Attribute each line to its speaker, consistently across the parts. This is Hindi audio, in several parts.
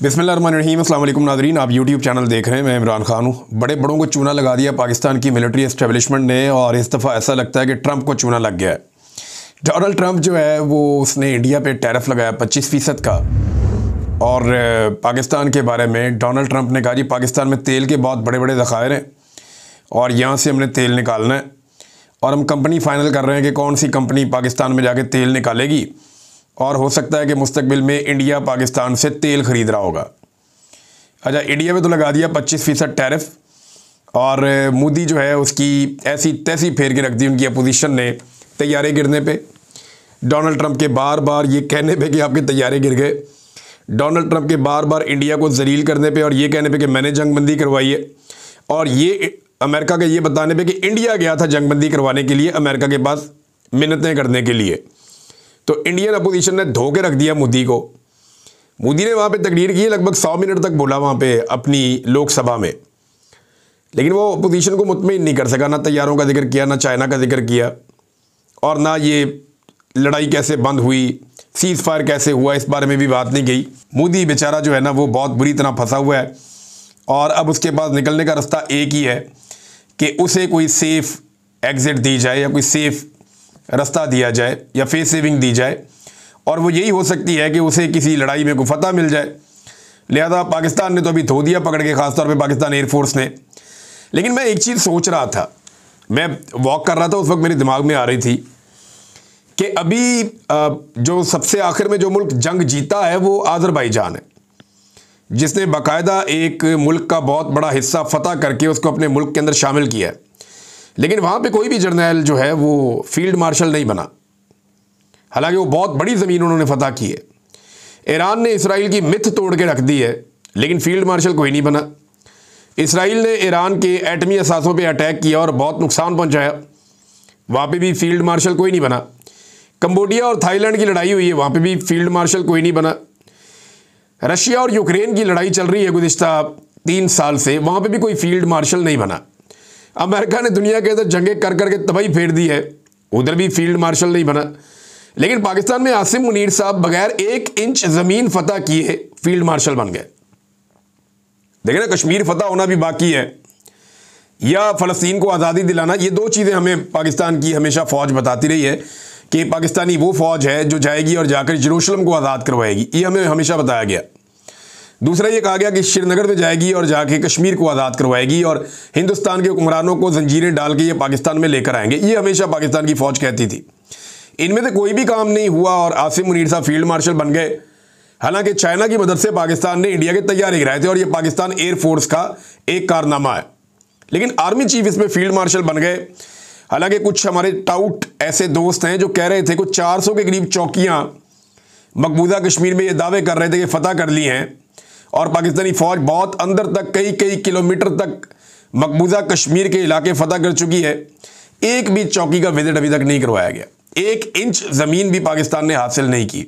Speaker 1: बिस्मिल्लाहिर्रहमानिर्रहीम अस्सलाम वालेकुम नाज़रीन, आप यूट्यूब चैनल देख रहे हैं। मैं इमरान खान हूँ। बड़े बड़ों को चूना लगा दिया पाकिस्तान की मिलिट्री एस्टेब्लिशमेंट ने, और इस दफ़ा ऐसा लगता है कि ट्रंप को चूना लग गया है। डोनाल्ड ट्रंप जो है वो उसने इंडिया पे टैरिफ लगाया 25% का। और पाकिस्तान के बारे में डोनाल्ड ट्रंप ने कहा जी पाकिस्तान में तेल के बहुत बड़े बड़े ज़खायर हैं और यहाँ से हमने तेल निकालना है, और हम कंपनी फ़ाइनल कर रहे हैं कि कौन सी कंपनी पाकिस्तान में जाके तेल निकालेगी, और हो सकता है कि मुस्तकबिल में इंडिया पाकिस्तान से तेल ख़रीद रहा होगा। अच्छा, इंडिया में तो लगा दिया 25% टैरिफ, और मोदी जो है उसकी ऐसी तैसी फेर के रख दी उनकी अपोजिशन ने तैयारे गिरने पे, डोनाल्ड ट्रंप के बार बार ये कहने पे कि आपके तैयारे गिर गए, डोनाल्ड ट्रंप के बार बार इंडिया को जलील करने पे और ये कहने पे कि मैंने जंगबंदी करवाई है, और ये अमेरिका के ये बताने पे कि इंडिया गया था जंगबंदी करवाने के लिए अमेरिका के पास मिन्नतें करने के लिए। तो इंडियन अपोजिशन ने धो के रख दिया मोदी को। मोदी ने वहाँ पे तकरीर की, लगभग 100 मिनट तक बोला वहाँ पे अपनी लोकसभा में, लेकिन वो अपोजिशन को मुतमिन नहीं कर सका। ना तैयारों का जिक्र किया, ना चाइना का जिक्र किया, और ना ये लड़ाई कैसे बंद हुई, सीज़ फायर कैसे हुआ, इस बारे में भी बात नहीं गई। मोदी बेचारा जो है ना वो बहुत बुरी तरह फंसा हुआ है, और अब उसके पास निकलने का रास्ता एक ही है कि उसे कोई सेफ़ एग्ज़िट दी जाए या कोई सेफ़ रास्ता दिया जाए या फेस सेविंग दी जाए, और वो यही हो सकती है कि उसे किसी लड़ाई में कोई फतह मिल जाए। लिहाजा पाकिस्तान ने तो अभी धो दिया पकड़ के, ख़ासतौर पे पाकिस्तान एयरफोर्स ने। लेकिन मैं एक चीज़ सोच रहा था, मैं वॉक कर रहा था उस वक्त, मेरे दिमाग में आ रही थी कि अभी जो सबसे आखिर में जो मुल्क जंग जीता है वो आज़रबाईजान है, जिसने बाकायदा एक मुल्क का बहुत बड़ा हिस्सा फतह करके उसको अपने मुल्क के अंदर शामिल किया है। लेकिन वहाँ पे कोई भी जर्नैल जो है वो फील्ड मार्शल नहीं बना, हालांकि वो बहुत बड़ी ज़मीन उन्होंने फतह की है। ईरान ने इसराइल की मिथ तोड़ के रख दी है, लेकिन फील्ड मार्शल कोई नहीं बना। इसराइल ने ईरान के एटमी असासों पे अटैक किया और बहुत नुकसान पहुँचाया, वहाँ पे भी फील्ड मार्शल कोई नहीं बना। कंबोडिया और थाईलैंड की लड़ाई हुई है, वहाँ पर भी फील्ड मार्शल कोई नहीं बना। रशिया और यूक्रेन की लड़ाई चल रही है गुज़िश्ता 3 साल से, वहाँ पर भी कोई फील्ड मार्शल नहीं बना। अमेरिका ने दुनिया के अंदर जंगें कर करके तबाही फेर दी है, उधर भी फील्ड मार्शल नहीं बना। लेकिन पाकिस्तान में आसिम मुनीर साहब बगैर 1 इंच ज़मीन फतह किए फील्ड मार्शल बन गए। देखें ना, कश्मीर फतह होना भी बाकी है, या फ़लस्तीन को आज़ादी दिलाना, ये 2 चीज़ें हमें पाकिस्तान की हमेशा फ़ौज बताती रही है कि पाकिस्तानी वो फ़ौज है जो जाएगी और जाकर यरूशलेम को आज़ाद करवाएगी, ये हमें हमेशा बताया गया। दूसरा ये कहा गया कि श्रीनगर में जाएगी और जाके कश्मीर को आज़ाद करवाएगी और हिंदुस्तान के हुक्मरानों को जंजीरें डाल के ये पाकिस्तान में लेकर आएंगे, ये हमेशा पाकिस्तान की फ़ौज कहती थी। इनमें से कोई भी काम नहीं हुआ और आसिम मुनीर साहब फील्ड मार्शल बन गए। हालांकि चाइना की मदद से पाकिस्तान ने इंडिया के तैयारे गिराए थे, और ये पाकिस्तान एयरफोर्स का एक कारनामा है, लेकिन आर्मी चीफ इसमें फील्ड मार्शल बन गए। हालांकि कुछ हमारे टाउट ऐसे दोस्त हैं जो कह रहे थे कुछ 400 के करीब चौकियाँ मकबूजा कश्मीर में ये दावे कर रहे थे कि फ़तह कर ली हैं, और पाकिस्तानी फ़ौज बहुत अंदर तक कई किलोमीटर तक मकबूजा कश्मीर के इलाके फ़तह कर चुकी है। एक भी चौकी का विजिट अभी तक नहीं करवाया गया, 1 इंच ज़मीन भी पाकिस्तान ने हासिल नहीं की,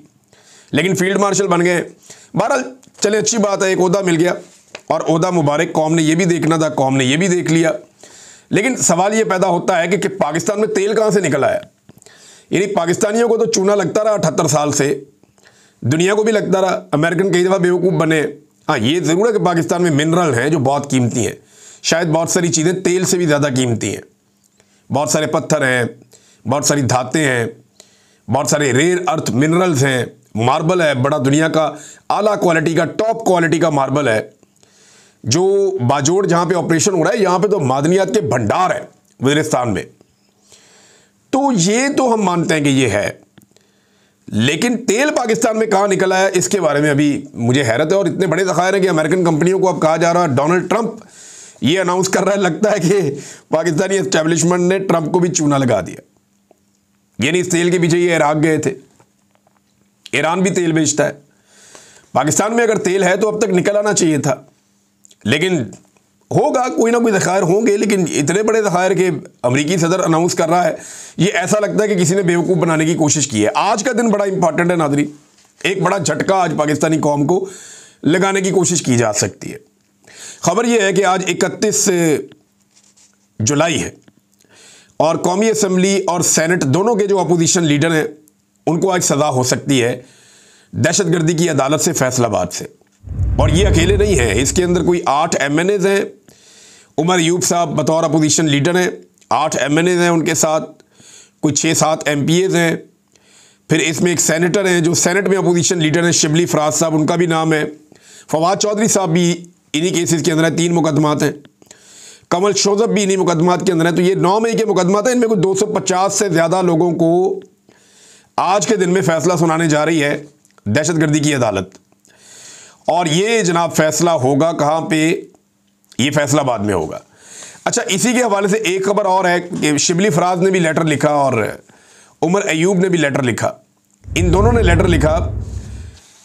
Speaker 1: लेकिन फील्ड मार्शल बन गए। बहरहाल चले, अच्छी बात है, एक ओहदा मिल गया, और ओहदा मुबारक। कौम ने यह भी देखना था, कौम ने यह भी देख लिया। लेकिन सवाल ये पैदा होता है कि पाकिस्तान में तेल कहाँ से निकल आया। यानी पाकिस्तानियों को तो चूना लगता रहा 78 साल से, दुनिया को भी लगता रहा, अमेरिकन कई दफ़ा बेवकूफ़ बने। हाँ, ये ज़रूर है कि पाकिस्तान में मिनरल हैं जो बहुत कीमती हैं, शायद बहुत सारी चीज़ें तेल से भी ज़्यादा कीमती हैं। बहुत सारे पत्थर हैं, बहुत सारी धातें हैं, बहुत सारे रेयर अर्थ मिनरल्स हैं, मार्बल है, बड़ा दुनिया का आला क्वालिटी का, टॉप क्वालिटी का मार्बल है, जो बाजोड़ जहाँ पे ऑपरेशन हो रहा है, यहाँ पे तो मादनियात के भंडार है वज़ीरिस्तान में। तो ये तो हम मानते हैं कि ये है, लेकिन तेल पाकिस्तान में कहाँ निकला है इसके बारे में अभी मुझे हैरत है। और इतने बड़े ज़खायर हैं कि अमेरिकन कंपनियों को अब कहा जा रहा है, डोनाल्ड ट्रंप ये अनाउंस कर रहा है, लगता है कि पाकिस्तानी एस्टेब्लिशमेंट ने ट्रंप को भी चूना लगा दिया। यानी इस तेल के पीछे ये इराक गए थे, ईरान भी तेल बेचता है। पाकिस्तान में अगर तेल है तो अब तक निकल आना चाहिए था, लेकिन होगा, कोई ना कोई ज़खायर होंगे, लेकिन इतने बड़े ज़खायर के अमेरिकी सदर अनाउंस कर रहा है, ये ऐसा लगता है कि किसी ने बेवकूफ़ बनाने की कोशिश की है। आज का दिन बड़ा इंपॉर्टेंट है नाज़रीन, एक बड़ा झटका आज पाकिस्तानी कौम को लगाने की कोशिश की जा सकती है। खबर यह है कि आज 31 जुलाई है, और कौमी असम्बली और सेनेट दोनों के जो अपोजिशन लीडर हैं उनको आज सज़ा हो सकती है दहशतगर्दी की अदालत से, फैसलाबाद से। और ये अकेले नहीं हैं, इसके अंदर कोई 8 MNAs हैं। उमर अयूब साहब बतौर अपोजिशन लीडर हैं, 8 MNAs हैं, उनके साथ कोई 6-7 MPAs हैं। फिर इसमें एक सेनेटर हैं जो सेनेट में अपोजिशन लीडर हैं, शिबली फराज साहब, उनका भी नाम है। फवाद चौधरी साहब भी इन्हीं केसेस के अंदर है, 3 मुकदमात हैं। कमल शोजब भी इन्हीं मुकदमात के अंदर है। तो ये 9 मई के मुकदमात हैं, इनमें कुछ 250 से ज़्यादा लोगों को आज के दिन में फैसला सुनाने जा रही है दहशतगर्दी की अदालत। और ये जनाब फैसला होगा कहाँ पे? ये फैसलाबाद में होगा। अच्छा, इसी के हवाले से एक खबर और है कि शिबली फराज ने भी लेटर लिखा और उमर अयूब ने भी लेटर लिखा। इन दोनों ने लेटर लिखा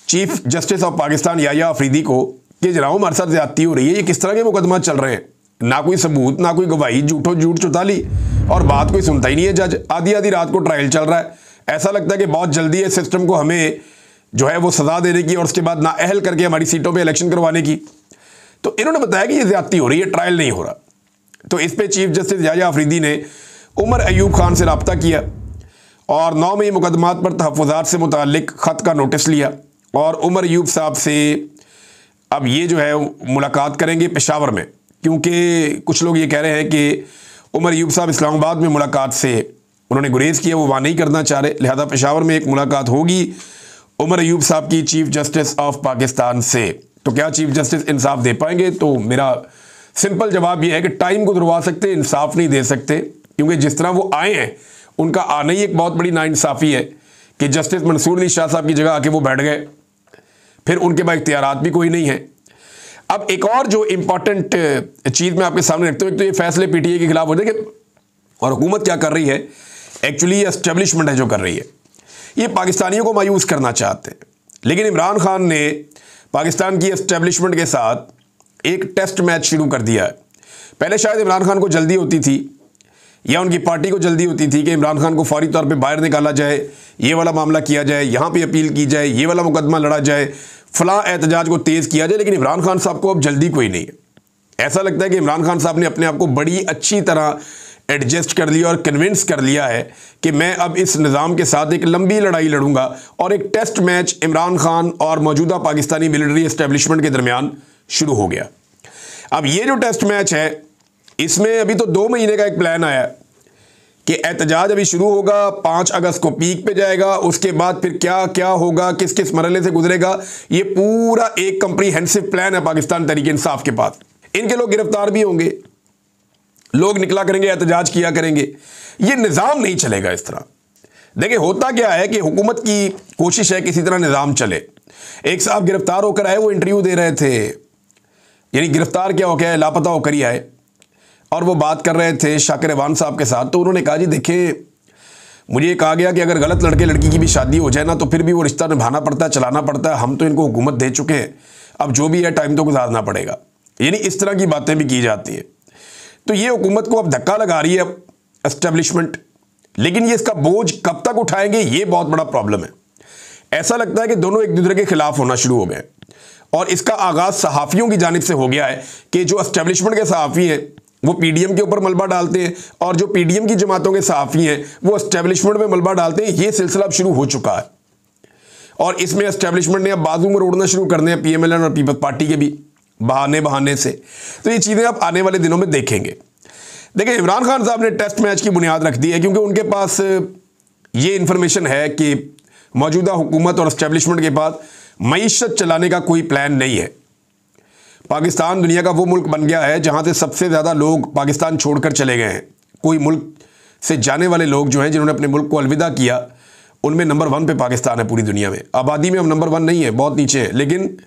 Speaker 1: chief justice of Pakistan Yahya Afridi को कि जनाब हमारे साथ ज्यादती हो रही है, ये किस तरह के मुकदमा चल रहे हैं, ना कोई सबूत ना कोई गवाही, झूठ चुताली, और बात कोई सुनता ही नहीं है जज। आधी आधी रात को ट्रायल चल रहा है। ऐसा लगता है कि बहुत जल्दी है सिस्टम को हमें जो है वो सजा देने की और उसके बाद नाअहल करके हमारी सीटों पे इलेक्शन करवाने की। तो इन्होंने बताया कि ये ज्यादती हो रही है, ट्रायल नहीं हो रहा। तो इस पे चीफ जस्टिस याया अफरीदी ने उमर अयूब खान से रब्ता किया और 9 मई मुकदमात पर तहफ़्फ़ुज़ात से मुताल्लिक ख़त का नोटिस लिया और उमर अयूब साहब से अब ये जो है मुलाकात करेंगे पेशावर में, क्योंकि कुछ लोग ये कह रहे हैं कि उमर अयूब साहब इस्लामाबाद में मुलाकात से उन्होंने गुरेज़ किया, वो वहाँ नहीं करना चाह रहे, लिहाजा पेशावर में एक मुलाकात होगी उमर अयूब साहब की चीफ जस्टिस ऑफ पाकिस्तान से। तो क्या चीफ जस्टिस इंसाफ दे पाएंगे? तो मेरा सिंपल जवाब यह है कि टाइम को दुरवा सकते, इंसाफ नहीं दे सकते, क्योंकि जिस तरह वो आए हैं उनका आना ही एक बहुत बड़ी नाइंसाफ़ी है कि जस्टिस मंसूर अली शाह साहब की जगह आके वो बैठ गए, फिर उनके पास इख्तियारात भी कोई नहीं है। अब एक और जो इंपॉर्टेंट चीज़ मैं आपके सामने रखता हूँ, तो ये फैसले PTI के खिलाफ होते हैं और हुकूमत क्या कर रही है, एक्चुअली ये एस्टेब्लिशमेंट है जो कर रही है। ये पाकिस्तानियों को मायूस करना चाहते हैं, लेकिन इमरान खान ने पाकिस्तान की एस्टेब्लिशमेंट के साथ एक टेस्ट मैच शुरू कर दिया है। पहले शायद इमरान खान को जल्दी होती थी या उनकी पार्टी को जल्दी होती थी कि इमरान खान को फौरी तौर पे बाहर निकाला जाए, ये वाला मामला किया जाए, यहाँ पे अपील की जाए, ये वाला मुकदमा लड़ा जाए, फलां एहतजाज को तेज़ किया जाए। लेकिन इमरान खान साहब को अब जल्दी कोई नहीं है। ऐसा लगता है कि इमरान खान साहब ने अपने आप को बड़ी अच्छी तरह एडजस्ट कर लिया और कन्विंस कर लिया है कि मैं अब इस निज़ाम के साथ एक लंबी लड़ाई लड़ूंगा और एक टेस्ट मैच इमरान खान और मौजूदा पाकिस्तानी मिलिट्री एस्टेब्लिशमेंट के दरमियान शुरू हो गया। अब ये जो टेस्ट मैच है, इसमें अभी तो 2 महीने का एक प्लान आया कि एहतजाज अभी शुरू होगा, 5 अगस्त को पीक पे जाएगा, उसके बाद फिर क्या क्या होगा, किस किस मरहले से गुजरेगा, ये पूरा एक कंप्रीहेंसिव प्लान है पाकिस्तान तहरीक इंसाफ के पास। इनके लोग गिरफ्तार भी होंगे, लोग निकला करेंगे, एहतजाज किया करेंगे, ये निज़ाम नहीं चलेगा इस तरह। देखिए होता क्या है कि हुकूमत की कोशिश है किसी तरह निज़ाम चले। एक साहब गिरफ्तार होकर आए, वो इंटरव्यू दे रहे थे, यानी गिरफ्तार क्या हो गया है, लापता होकर ही आए, और वो बात कर रहे थे शाकिर अवान साहब के साथ। तो उन्होंने कहा जी देखिए, मुझे ये कहा गया कि अगर गलत लड़के लड़की की भी शादी हो जाए ना तो फिर भी वो रिश्ता निभाना पड़ता है, चलाना पड़ता है, हम तो इनको हुकूमत दे चुके हैं, अब जो भी है टाइम तो गुजारना पड़ेगा। यानी इस तरह की बातें भी की जाती हैं। तो ये हुकूमत को अब धक्का लगा रही है एस्टेब्लिशमेंट, लेकिन ये इसका बोझ कब तक उठाएंगे, ये बहुत बड़ा प्रॉब्लम है। ऐसा लगता है कि दोनों एक दूसरे के खिलाफ होना शुरू हो गए और इसका आगाज़ सहाफ़ियों की जानिब से हो गया है कि जो एस्टेब्लिशमेंट के सहाफ़ी हैं वो PDM के ऊपर मलबा डालते हैं और जो PDM की जमातों के सहाफ़ी हैं वो एस्टेब्लिशमेंट में मलबा डालते हैं। ये सिलसिला अब शुरू हो चुका है और इसमें एस्टेब्लिशमेंट ने अब बाजू में उड़ना शुरू करने हैं PMLN और पीपल्स पार्टी के भी बहाने से। तो ये चीज़ें आप आने वाले दिनों में देखेंगे। देखिए इमरान खान साहब ने टेस्ट मैच की बुनियाद रख दी है, क्योंकि उनके पास ये इन्फॉर्मेशन है कि मौजूदा हुकूमत और एस्टेब्लिशमेंट के पास मईशत चलाने का कोई प्लान नहीं है। पाकिस्तान दुनिया का वो मुल्क बन गया है जहाँ से सबसे ज़्यादा लोग पाकिस्तान छोड़कर चले गए हैं। कोई मुल्क से जाने वाले लोग जो हैं जिन्होंने अपने मुल्क को अलविदा किया, उनमें नंबर 1 पे पाकिस्तान है पूरी दुनिया में। आबादी में हम नंबर 1 नहीं है, बहुत नीचे हैं, लेकिन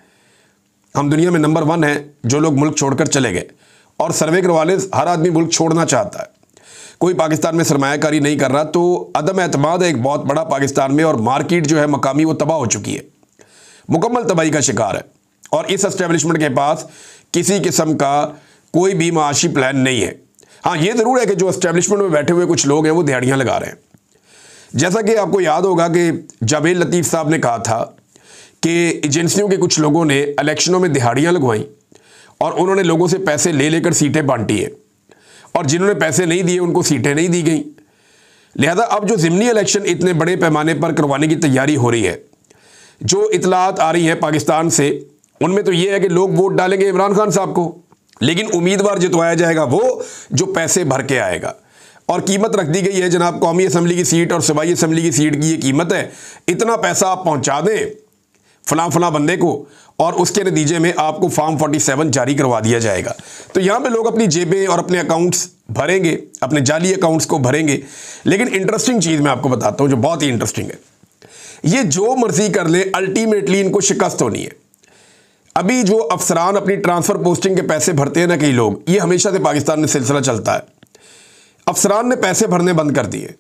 Speaker 1: हम दुनिया में नंबर 1 है जो लोग मुल्क छोड़कर चले गए। और सर्वे करवा ले, हर आदमी मुल्क छोड़ना चाहता है, कोई पाकिस्तान में सरमायाकारी नहीं कर रहा। तो अदम एतमाद है एक बहुत बड़ा पाकिस्तान में, और मार्केट जो है मकामी वो तबाह हो चुकी है, मुकम्मल तबाही का शिकार है। और इस एस्टेब्लिशमेंट के पास किसी किस्म का कोई भी माशी प्लान नहीं है। हाँ, ये ज़रूर है कि जो एस्टेब्लिशमेंट में बैठे हुए कुछ लोग हैं वो दिहाड़ियाँ लगा रहे हैं। जैसा कि आपको याद होगा कि जावेद लतीफ़ साहब ने कहा था कि एजेंसियों के कुछ लोगों ने इलेक्शनों में दिहाड़ियाँ लगवाईं और उन्होंने लोगों से पैसे ले लेकर सीटें बांटी है, और जिन्होंने पैसे नहीं दिए उनको सीटें नहीं दी गई। लिहाजा अब जो ज़िमनी इलेक्शन इतने बड़े पैमाने पर करवाने की तैयारी हो रही है, जो इतलात आ रही है पाकिस्तान से, उनमें तो ये है कि लोग वोट डालेंगे इमरान खान साहब को, लेकिन उम्मीदवार जितवाया जाएगा वो जो पैसे भर के आएगा। और कीमत रख दी गई है जनाब, कौमी असम्बली की सीट और सूबाई असम्बली की सीट की ये कीमत है, इतना पैसा आप पहुंचा दें फलां बंदे को और उसके नतीजे में आपको फॉर्म 47 जारी करवा दिया जाएगा। तो यहां पे लोग अपनी जेबें और अपने अकाउंट्स भरेंगे, अपने जाली अकाउंट्स को भरेंगे। लेकिन इंटरेस्टिंग चीज़ मैं आपको बताता हूं जो बहुत ही इंटरेस्टिंग है, ये जो मर्जी कर ले अल्टीमेटली इनको शिकस्त होनी है। अभी जो अफसरान अपनी ट्रांसफ़र पोस्टिंग के पैसे भरते हैं ना कई लोग, ये हमेशा से पाकिस्तान में सिलसिला चलता है। अफसरान ने पैसे भरने बंद कर दिए,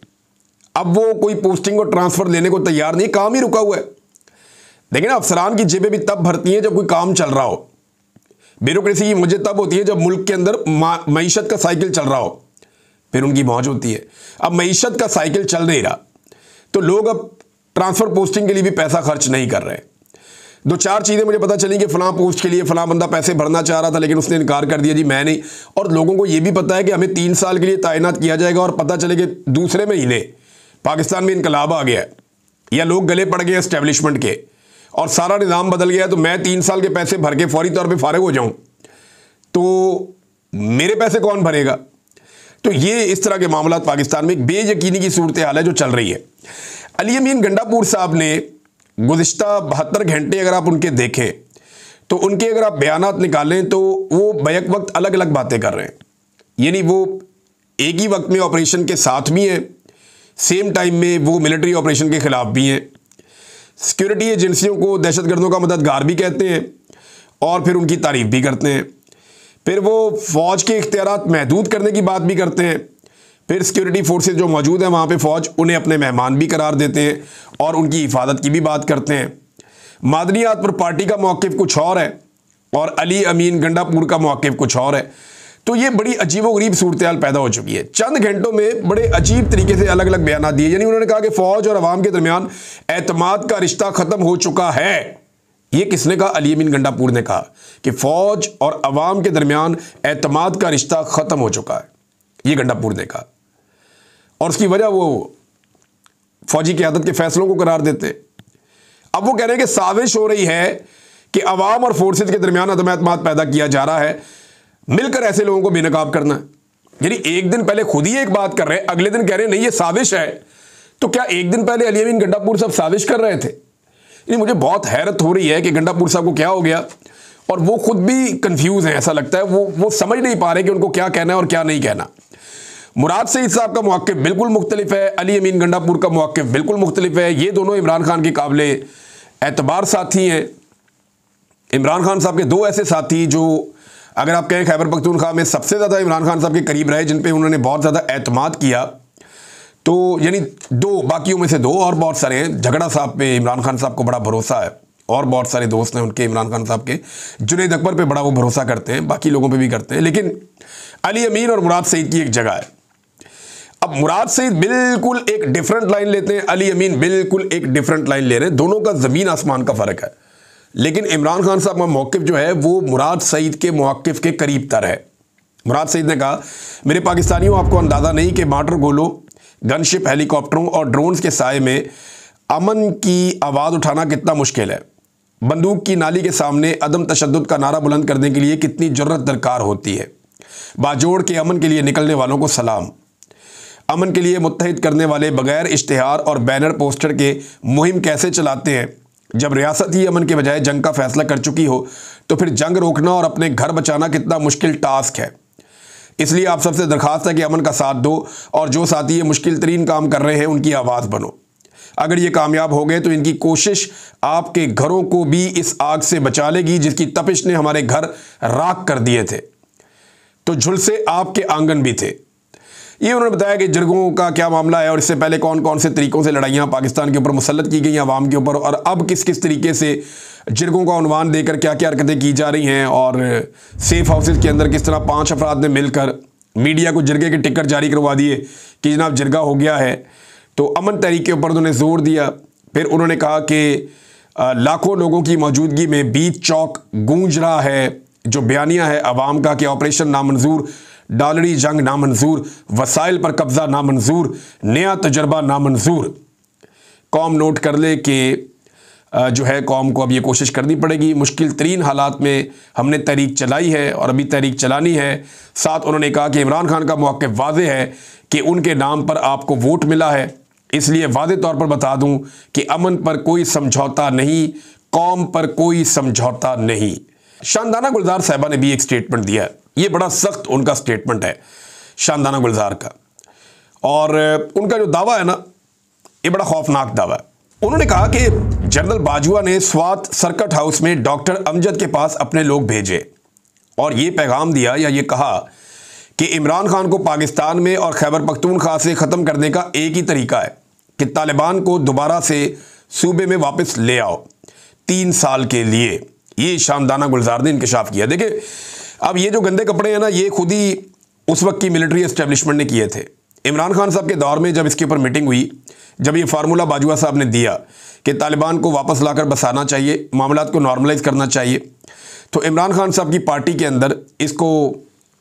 Speaker 1: अब वो कोई पोस्टिंग और ट्रांसफ़र लेने को तैयार नहीं, काम ही रुका हुआ है। देखिए ना, अफसरान की जेबें भी तब भरती हैं जब कोई काम चल रहा हो। ब्यूरोक्रेसी की मुझे तब होती है जब मुल्क के अंदर मईशत का साइकिल चल रहा हो, फिर उनकी मौज होती है। अब मईशत का साइकिल चल नहीं रहा तो लोग अब ट्रांसफ़र पोस्टिंग के लिए भी पैसा खर्च नहीं कर रहे। दो चार चीज़ें मुझे पता चली कि फ़लाँ पोस्ट के लिए फ़लाँ बंदा पैसे भरना चाह रहा था लेकिन उसने इनकार कर दिया, जी मैं नहीं। और लोगों को ये भी पता है कि हमें 3 साल के लिए तैनात किया जाएगा और पता चले कि दूसरे महीने पाकिस्तान में इनकलाब आ गया है या लोग गले पड़ गए एस्टेब्लिशमेंट के और सारा निज़ाम बदल गया, तो मैं 3 साल के पैसे भर के फौरी तौर पे फारिग हो जाऊं तो मेरे पैसे कौन भरेगा। तो ये इस तरह के मामला पाकिस्तान में एक बेयकीनी की सूरत हाल है जो चल रही है। अली अमीन गंडापुर साहब ने गुज़िश्ता 72 घंटे अगर आप उनके देखें तो उनके अगर आप बयानात निकालें तो वो बैक वक्त अलग अलग बातें कर रहे हैं। यानी वो एक ही वक्त में ऑपरेशन के साथ भी हैं, सेम टाइम में वो मिलिट्री ऑपरेशन के ख़िलाफ़ भी हैं, सिक्योरिटी एजेंसियों को दहशतगर्दों का मददगार भी कहते हैं और फिर उनकी तारीफ़ भी करते हैं। फिर वो फ़ौज के इख्तियारात महदूद करने की बात भी करते हैं। फिर सिक्योरिटी फोर्सेज जो मौजूद हैं वहाँ पे फ़ौज उन्हें अपने मेहमान भी करार देते हैं और उनकी हिफाजत की भी बात करते हैं। मादनियात पर पार्टी का मौक़िफ़ कुछ और है और अली अमीन गंडापुर का मौक़िफ़ कुछ और है। तो ये बड़ी अजीबोगरीब सूरत हाल पैदा हो चुकी है। चंद घंटों में बड़े अजीब तरीके से अलग अलग बयान दिए। यानी उन्होंने कहा कि फ़ौज और अवाम के दरमियान एतमाद का रिश्ता ख़त्म हो चुका है। ये किसने कहा? अली अमीन गंडापुर ने कहा कि फ़ौज और अवाम के दरमियान एतमाद का रिश्ता ख़त्म हो चुका है, ये गंडापुर ने कहा। और उसकी वजह वो फौजी क़यादत के फैसलों को करार देते। अब वो कह रहे हैं कि साजिश हो रही है कि अवाम और फोर्सेज के दरमियान अदम एतमाद पैदा किया जा रहा है, मिलकर ऐसे लोगों को बेनकाब करना है। यानी एक दिन पहले खुद ही एक बात कर रहे हैं, अगले दिन कह रहे हैं नहीं ये साजिश है। तो क्या एक दिन पहले अली अमीन गंडापुर साहब साजिश कर रहे थे? यानी मुझे बहुत हैरत हो रही है कि गंडापुर साहब को क्या हो गया और वो खुद भी कंफ्यूज हैं। ऐसा लगता है वो समझ नहीं पा रहे कि उनको क्या कहना है और क्या नहीं कहना। मुराद सईद साहब का मौक़िफ़ बिल्कुल मुख्तलिफ है, अली अमीन गंडापुर का मौक़िफ़ बिल्कुल मुख्तलिफ है। ये दोनों इमरान खान के काबिले एतबार साथी हैं। इमरान खान साहब के दो ऐसे साथी जो अगर आप कहें खैबर पख्तूनख्वा में सबसे ज़्यादा इमरान खान साहब के करीब रहे, जिन पे उन्होंने बहुत ज़्यादा एतमाद किया, तो यानी दो, बाकियों में से दो और बहुत सारे हैं। झगड़ा साहब पे इमरान खान साहब को बड़ा भरोसा है और बहुत सारे दोस्त हैं उनके इमरान खान साहब के। जुनैद अकबर पे बड़ा वो भरोसा करते हैं, बाकी लोगों पे भी करते हैं। लेकिन अली अमीन और मुराद सईद की एक जगह है। अब मुराद सईद बिल्कुल एक डिफरेंट लाइन लेते हैं, अली अमीन बिल्कुल एक डिफरेंट लाइन ले रहे हैं। दोनों का ज़मीन आसमान का फ़र्क है। लेकिन इमरान खान साहब का मौक़िफ़ जो है वो मुराद सईद के मौक़िफ़ के करीब तर है। मुराद सईद ने कहा, मेरे पाकिस्तानियों, आपको अंदाज़ा नहीं कि मार्टर गोलों, गनशिप, हेलीकॉप्टरों और ड्रोन्स के साए में अमन की आवाज़ उठाना कितना मुश्किल है। बंदूक की नाली के सामने अदम तशद्दुद का नारा बुलंद करने के लिए कितनी जुर्रत दरकार होती है। बाजोड़ के अमन के लिए निकलने वालों को सलाम। अमन के लिए मुत्तहिद करने वाले बगैर इश्तिहार और बैनर पोस्टर के मुहिम कैसे चलाते हैं? जब रियासत ही अमन के बजाय जंग का फैसला कर चुकी हो तो फिर जंग रोकना और अपने घर बचाना कितना मुश्किल टास्क है। इसलिए आप सबसे दरख्वास्त है कि अमन का साथ दो और जो साथी ये मुश्किल तरीन काम कर रहे हैं उनकी आवाज़ बनो। अगर ये कामयाब हो गए तो इनकी कोशिश आपके घरों को भी इस आग से बचा लेगी जिसकी तपिश ने हमारे घर राख कर दिए थे, तो झुलसे आपके आंगन भी थे। ये उन्होंने बताया कि जिरगों का क्या मामला है और इससे पहले कौन कौन से तरीक़ों से लड़ाइयाँ पाकिस्तान के ऊपर मुसल्लत की गई आवाम के ऊपर, और अब किस किस तरीके से जिरगों का उन्वान देकर क्या क्या हरकतें की जा रही हैं, और सेफ हाउसेज के अंदर किस तरह 5 अफराद ने मिलकर मीडिया को जिरगे के टिकट जारी करवा दिए कि जनाब जिरगा हो गया है। तो अमन तहरीक के ऊपर उन्होंने जोर दिया। फिर उन्होंने कहा कि लाखों लोगों की मौजूदगी में बीच चौक गूंज रहा है जो बयानिया है अवाम का कि ऑपरेशन नामंजूर, डॉलरी जंग नामंजूर, वसाइल पर कब्ज़ा नामंजूर, नया तजर्बा नामंजूर। कौम नोट कर ले कि जो है कौम को अब ये कोशिश करनी पड़ेगी। मुश्किल तरीन हालात में हमने तहरीक चलाई है और अभी तहरीक चलानी है। साथ उन्होंने कहा कि इमरान खान का मौक़िफ़ वाज़ेह है कि उनके नाम पर आपको वोट मिला है, इसलिए वाज़ेह तौर पर बता दूं कि अमन पर कोई समझौता नहीं, कौम पर कोई समझौता नहीं। शानदाना गुलजार साहिबा ने भी एक स्टेटमेंट दिया है, ये बड़ा सख्त उनका स्टेटमेंट है शानदाना गुलजार का, और उनका जो दावा है ना, ये बड़ा खौफनाक दावा है। उन्होंने कहा कि जनरल बाजवा ने स्वात सर्किट हाउस में डॉक्टर अमजद के पास अपने लोग भेजे और ये पैगाम दिया या ये कहा कि इमरान खान को पाकिस्तान में और खैबर पख्तूनख्वा से ख़त्म करने का एक ही तरीका है कि तालिबान को दोबारा से सूबे में वापस ले आओ 3 साल के लिए। ये शानदाना गुलजार ने इंकशाफ किया। देखिए, अब ये जो गंदे कपड़े हैं ना, ये खुद ही उस वक्त की मिलिट्री एस्टेब्लिशमेंट ने किए थे। इमरान खान साहब के दौर में जब इसके ऊपर मीटिंग हुई, जब ये फार्मूला बाजवा साहब ने दिया कि तालिबान को वापस लाकर बसाना चाहिए, मामलात को नॉर्मलाइज करना चाहिए, तो इमरान खान साहब की पार्टी के अंदर इसको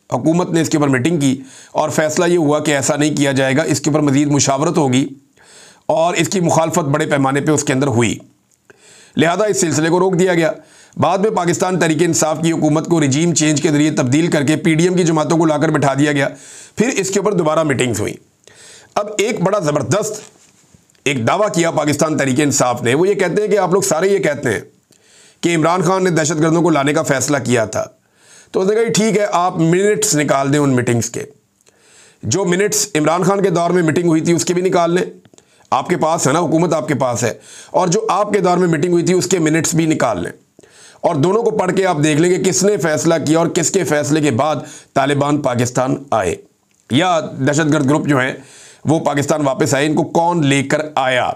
Speaker 1: हुकूमत ने इसके ऊपर मीटिंग की और फैसला ये हुआ कि ऐसा नहीं किया जाएगा, इसके ऊपर मज़ीद मुशावरत होगी और इसकी मुखालफत बड़े पैमाने पर उसके अंदर हुई, लिहाजा इस सिलसिले को रोक दिया गया। बाद में पाकिस्तान तहरीक इंसाफ की हुकूमत को रिजीम चेंज के जरिए तब्दील करके पीडीएम की जमातों को लाकर बिठा दिया गया, फिर इसके ऊपर दोबारा मीटिंग्स हुई। अब एक बड़ा ज़बरदस्त एक दावा किया पाकिस्तान तहरीक इंसाफ ने, वो ये कहते हैं कि आप लोग सारे ये कहते हैं कि इमरान खान ने दहशतगर्दों को लाने का फैसला किया था, तो उसने कहा ठीक है, आप मिनट्स निकाल दें उन मीटिंग्स के, जो मिनट्स इमरान खान के दौर में मीटिंग हुई थी उसके भी निकाल लें, आपके पास है ना, हुकूमत आपके पास है, और जो आपके दौर में मीटिंग हुई थी उसके मिनट्स भी निकाल लें, और दोनों को पढ़ के आप देख लेंगे किसने फैसला किया और किसके फैसले के बाद तालिबान पाकिस्तान आए या दहशतगर्द ग्रुप जो हैं वो पाकिस्तान वापस आए, इनको कौन लेकर आया।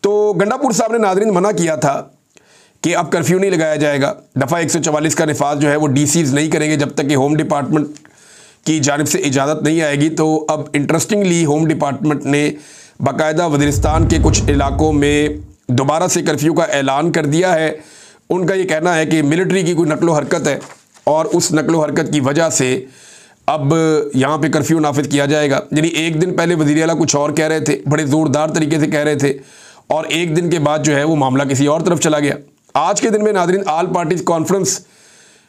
Speaker 1: तो गंडापुर साहब ने नाज़रीन मना किया था कि अब कर्फ्यू नहीं लगाया जाएगा, दफ़ा 144 का निफाज जो है वो डीसीज नहीं करेंगे जब तक कि होम डिपार्टमेंट की जानिब से इजाज़त नहीं आएगी। तो अब इंटरेस्टिंगली होम डिपार्टमेंट ने बाकायदा वज़ीरिस्तान के कुछ इलाकों में दोबारा से कर्फ्यू का ऐलान कर दिया है। उनका ये कहना है कि मिलिट्री की कोई नकलो हरकत है और उस नकलो हरकत की वजह से अब यहाँ पे कर्फ्यू नाफिज किया जाएगा। यानी एक दिन पहले वज़ीर आला कुछ और कह रहे थे, बड़े ज़ोरदार तरीके से कह रहे थे, और एक दिन के बाद जो है वो मामला किसी और तरफ चला गया। आज के दिन में नाज़रीन ऑल पार्टीज कॉन्फ्रेंस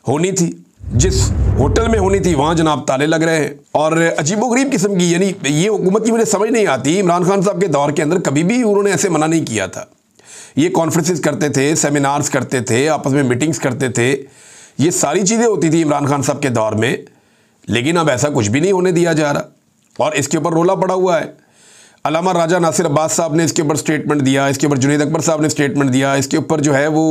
Speaker 1: होनी थी, जिस होटल में होनी थी वहाँ जनाब ताले लग रहे हैं और अजीबोगरीब किस्म की, यानी ये हुकूमत की मुझे समझ नहीं आती। इमरान खान साहब के दौर के अंदर कभी भी उन्होंने ऐसे मना नहीं किया था। ये कॉन्फ्रेंसेस करते थे, सेमिनार्स करते थे, आपस में मीटिंग्स करते थे, ये सारी चीज़ें होती थी इमरान खान साहब के दौर में, लेकिन अब ऐसा कुछ भी नहीं होने दिया जा रहा और इसके ऊपर रोला पड़ा हुआ है। अल्लामा राजा नासिर अब्बास साहब ने इसके ऊपर स्टेटमेंट दिया, इसके ऊपर जुनैद अकबर साहब ने स्टेटमेंट दिया, इसके ऊपर जो है वो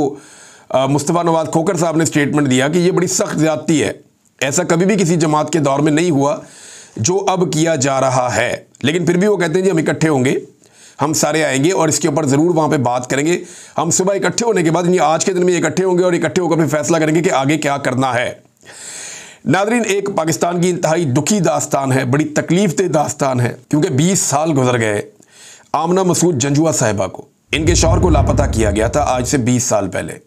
Speaker 1: मुस्तफ़ा नवाज़ खोखर साहब ने स्टेटमेंट दिया कि ये बड़ी सख्त ज़्यादती है, ऐसा कभी भी किसी जमात के दौर में नहीं हुआ जो अब किया जा रहा है। लेकिन फिर भी वो कहते हैं जी हम इकट्ठे होंगे, हम सारे आएंगे और इसके ऊपर ज़रूर वहाँ पे बात करेंगे। हम सुबह इकट्ठे होने के बाद यानी आज के दिन में इकट्ठे होंगे और इकट्ठे होकर फिर फैसला करेंगे कि आगे क्या करना है। नाज़रीन, एक पाकिस्तान की इंतहाई दुखी दास्तान है, बड़ी तकलीफ दे दास्तान है, क्योंकि 20 साल गुजर गए आमना मसूद जंजुआ साहिबा को, इनके शौहर को लापता किया गया था आज से 20 साल पहले।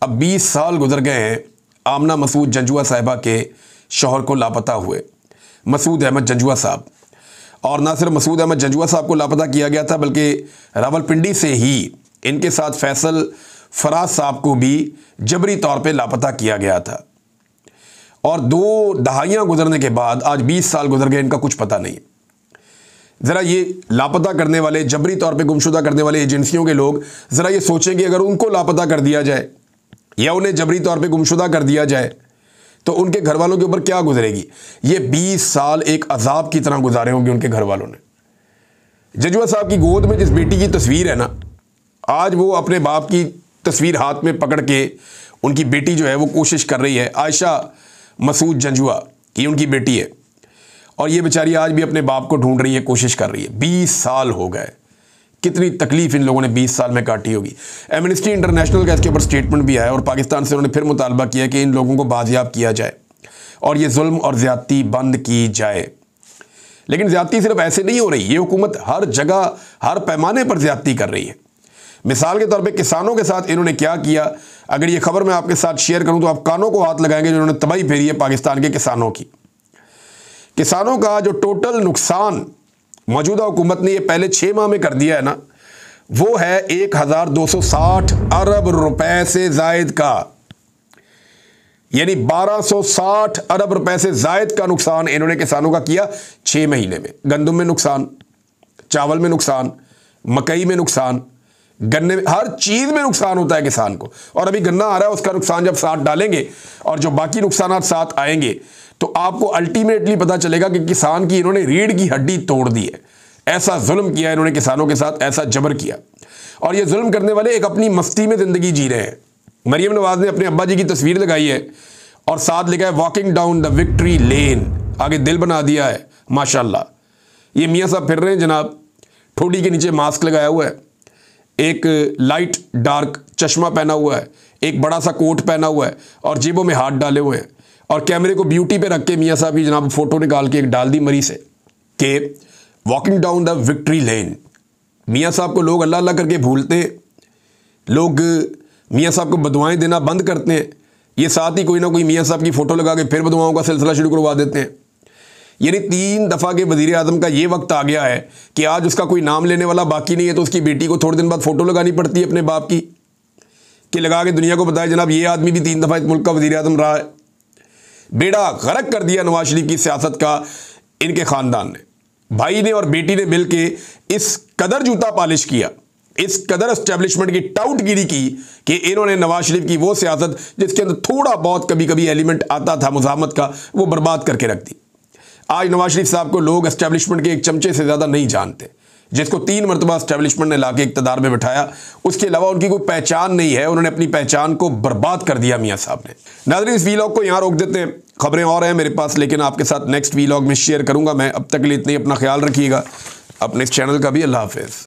Speaker 1: अब 20 साल गुजर गए हैं आमना मसूद जंजुआ साहिबा के शौहर को लापता हुए, मसूद अहमद जंजुआ साहब। और ना सिर्फ मसूद अहमद जंजुआ साहब को लापता किया गया था बल्कि रावलपिंडी से ही इनके साथ फैसल फराज साहब को भी जबरी तौर पे लापता किया गया था। और 2 दहाइयाँ गुजरने के बाद आज 20 साल गुजर गए, इनका कुछ पता नहीं। ज़रा ये लापता करने वाले, जबरी तौर पे गुमशुदा करने वाले एजेंसियों के लोग ज़रा ये सोचें कि अगर उनको लापता कर दिया जाए या उन्हें जबरी तौर पे गुमशुदा कर दिया जाए तो उनके घर वालों के ऊपर क्या गुजरेगी। ये 20 साल एक अजाब की तरह गुजारे होंगे उनके घर वालों ने। जंजुआ साहब की गोद में जिस बेटी की तस्वीर है ना, आज वो अपने बाप की तस्वीर हाथ में पकड़ के, उनकी बेटी जो है वो कोशिश कर रही है, आयशा मसूद जंजुआ, ये उनकी बेटी है, और ये बेचारी आज भी अपने बाप को ढूंढ रही है, कोशिश कर रही है। 20 साल हो गए, कितनी तकलीफ इन लोगों ने 20 साल में काटी होगी। एमनेस्टी इंटरनेशनल का इसके ऊपर स्टेटमेंट भी आया और पाकिस्तान से उन्होंने फिर मुतालबा किया कि इन लोगों को बाजियाब किया जाए और ये जुल्म और ज़्यादती बंद की जाए। लेकिन ज़्यादती सिर्फ ऐसे नहीं हो रही, ये हुकूमत हर जगह हर पैमाने पर ज़्यादती कर रही है। मिसाल के तौर पे किसानों के साथ इन्होंने क्या किया, अगर ये खबर मैं आपके साथ शेयर करूं तो आप कानों को हाथ लगाएंगे। जिन्होंने तबाही फेरी है पाकिस्तान के किसानों की, किसानों का जो टोटल नुकसान मौजूदा हुकूमत ने ये पहले 6 माह में कर दिया है ना, वो है 1260 अरब रुपए से जायद का, यानी 1260 अरब रुपए से जायद का नुकसान इन्होंने किसानों का किया 6 महीने में। गंदम में नुकसान, चावल में नुकसान, मकई में नुकसान, गन्ने में, हर चीज में नुकसान होता है किसान को। और अभी गन्ना आ रहा है, उसका नुकसान जब साथ डालेंगे और जो बाकी नुकसान साथ आएंगे तो आपको अल्टीमेटली पता चलेगा कि किसान की इन्होंने रीढ़ की हड्डी तोड़ दी है। ऐसा जुल्म किया इन्होंने किसानों के साथ, ऐसा जबर किया। और ये जुल्म करने वाले एक अपनी मस्ती में जिंदगी जी रहे हैं। मरियम नवाज ने अपने अब्बा जी की तस्वीर लगाई है और साथ लिखा है वॉकिंग डाउन द विक्ट्री लेन, आगे दिल बना दिया है माशाल्लाह। ये मियाँ साहब फिर रहे हैं जनाब, ठोडी के नीचे मास्क लगाया हुआ है, एक लाइट डार्क चश्मा पहना हुआ है, एक बड़ा सा कोट पहना हुआ है और जेबों में हाथ डाले हुए हैं। और कैमरे को ब्यूटी पे रख के मियाँ साहब की जनाब फोटो निकाल के एक डाल दी मरी से कि वॉकिंग डाउन द विक्ट्री लेन। मियाँ साहब को लोग अल्लाह अल्लाह करके भूलते हैं, लोग मियाँ साहब को बदुआएं देना बंद करते हैं, ये साथ ही कोई ना कोई मियाँ साहब की फ़ोटो लगा के फिर बदुआओं का सिलसिला शुरू करवा देते हैं। यानी 3 दफ़ा के वज़ीर आज़म का ये वक्त आ गया है कि आज उसका कोई नाम लेने वाला बाकी नहीं है, तो उसकी बेटी को थोड़े दिन बाद फ़ोटो लगानी पड़ती है अपने बाप की, कि लगा के दुनिया को बताया जनाब ये आदमी भी 3 दफ़ा इस मुल्क का वज़ीर आज़म रहा है। बेड़ा गर्क कर दिया नवाज शरीफ की सियासत का इनके ख़ानदान ने। भाई ने और बेटी ने मिल के इस कदर जूता पॉलिश किया, इस कदर एस्टेब्लिशमेंट की टाउटगिरी की कि इन्होंने नवाज शरीफ की वो सियासत जिसके अंदर थोड़ा बहुत कभी कभी एलिमेंट आता था मुज़ाहमत का, वो बर्बाद करके रख दी। आज नवाज शरीफ साहब को लोग एस्टेब्लिशमेंट के एक चमचे से ज़्यादा नहीं जानते, जिसको 3 मरतबा एस्टेब्लिशमेंट ने लाके इक़्तिदार में बिठाया, उसके अलावा उनकी कोई पहचान नहीं है। उन्होंने अपनी पहचान को बर्बाद कर दिया मियाँ साहब ने। नाज़रीन, इस वीलॉग को यहाँ रोक देते हैं, खबरें और हैं मेरे पास, लेकिन आपके साथ नेक्स्ट वीलॉग में शेयर करूँगा मैं। अब तक के लिए इतना ही, अपना ख्याल रखिएगा, अपने इस चैनल का भी। अल्लाह हाफ़िज़।